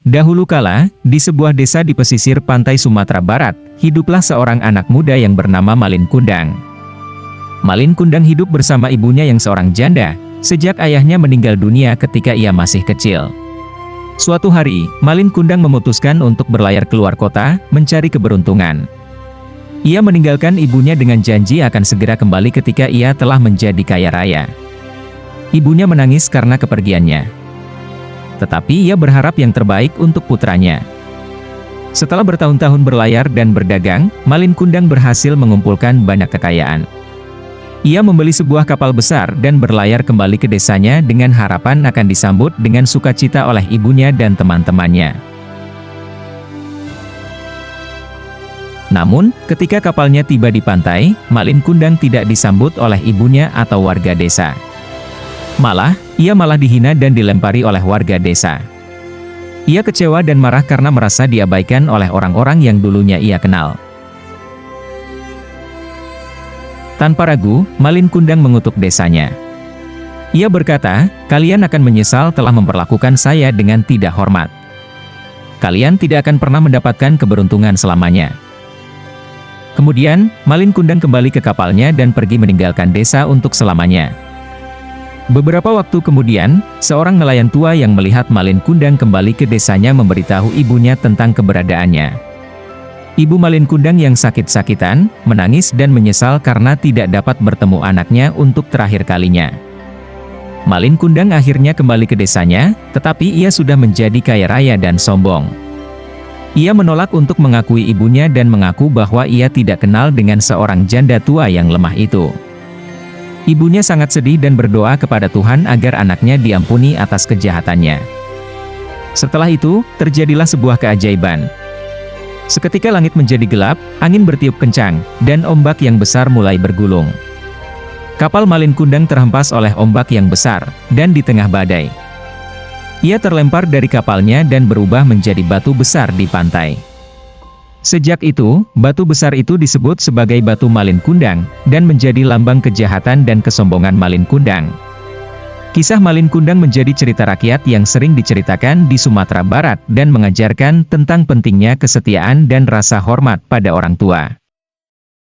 Dahulu kala, di sebuah desa di pesisir pantai Sumatera Barat, hiduplah seorang anak muda yang bernama Malin Kundang. Malin Kundang hidup bersama ibunya yang seorang janda, sejak ayahnya meninggal dunia ketika ia masih kecil. Suatu hari, Malin Kundang memutuskan untuk berlayar keluar kota, mencari keberuntungan. Ia meninggalkan ibunya dengan janji akan segera kembali ketika ia telah menjadi kaya raya. Ibunya menangis karena kepergiannya. Tetapi ia berharap yang terbaik untuk putranya. Setelah bertahun-tahun berlayar dan berdagang, Malin Kundang berhasil mengumpulkan banyak kekayaan. Ia membeli sebuah kapal besar dan berlayar kembali ke desanya dengan harapan akan disambut dengan sukacita oleh ibunya dan teman-temannya. Namun, ketika kapalnya tiba di pantai, Malin Kundang tidak disambut oleh ibunya atau warga desa. Ia malah dihina dan dilempari oleh warga desa. Ia kecewa dan marah karena merasa diabaikan oleh orang-orang yang dulunya ia kenal. Tanpa ragu, Malin Kundang mengutuk desanya. Ia berkata, "Kalian akan menyesal telah memperlakukan saya dengan tidak hormat. Kalian tidak akan pernah mendapatkan keberuntungan selamanya." Kemudian, Malin Kundang kembali ke kapalnya dan pergi meninggalkan desa untuk selamanya. Beberapa waktu kemudian, seorang nelayan tua yang melihat Malin Kundang kembali ke desanya memberitahu ibunya tentang keberadaannya. Ibu Malin Kundang yang sakit-sakitan, menangis dan menyesal karena tidak dapat bertemu anaknya untuk terakhir kalinya. Malin Kundang akhirnya kembali ke desanya, tetapi ia sudah menjadi kaya raya dan sombong. Ia menolak untuk mengakui ibunya dan mengaku bahwa ia tidak kenal dengan seorang janda tua yang lemah itu. Ibunya sangat sedih dan berdoa kepada Tuhan agar anaknya diampuni atas kejahatannya. Setelah itu, terjadilah sebuah keajaiban. Seketika langit menjadi gelap, angin bertiup kencang, dan ombak yang besar mulai bergulung. Kapal Malin Kundang terhempas oleh ombak yang besar, dan di tengah badai. Ia terlempar dari kapalnya dan berubah menjadi batu besar di pantai. Sejak itu, batu besar itu disebut sebagai batu Malin Kundang, dan menjadi lambang kejahatan dan kesombongan Malin Kundang. Kisah Malin Kundang menjadi cerita rakyat yang sering diceritakan di Sumatera Barat dan mengajarkan tentang pentingnya kesetiaan dan rasa hormat pada orang tua.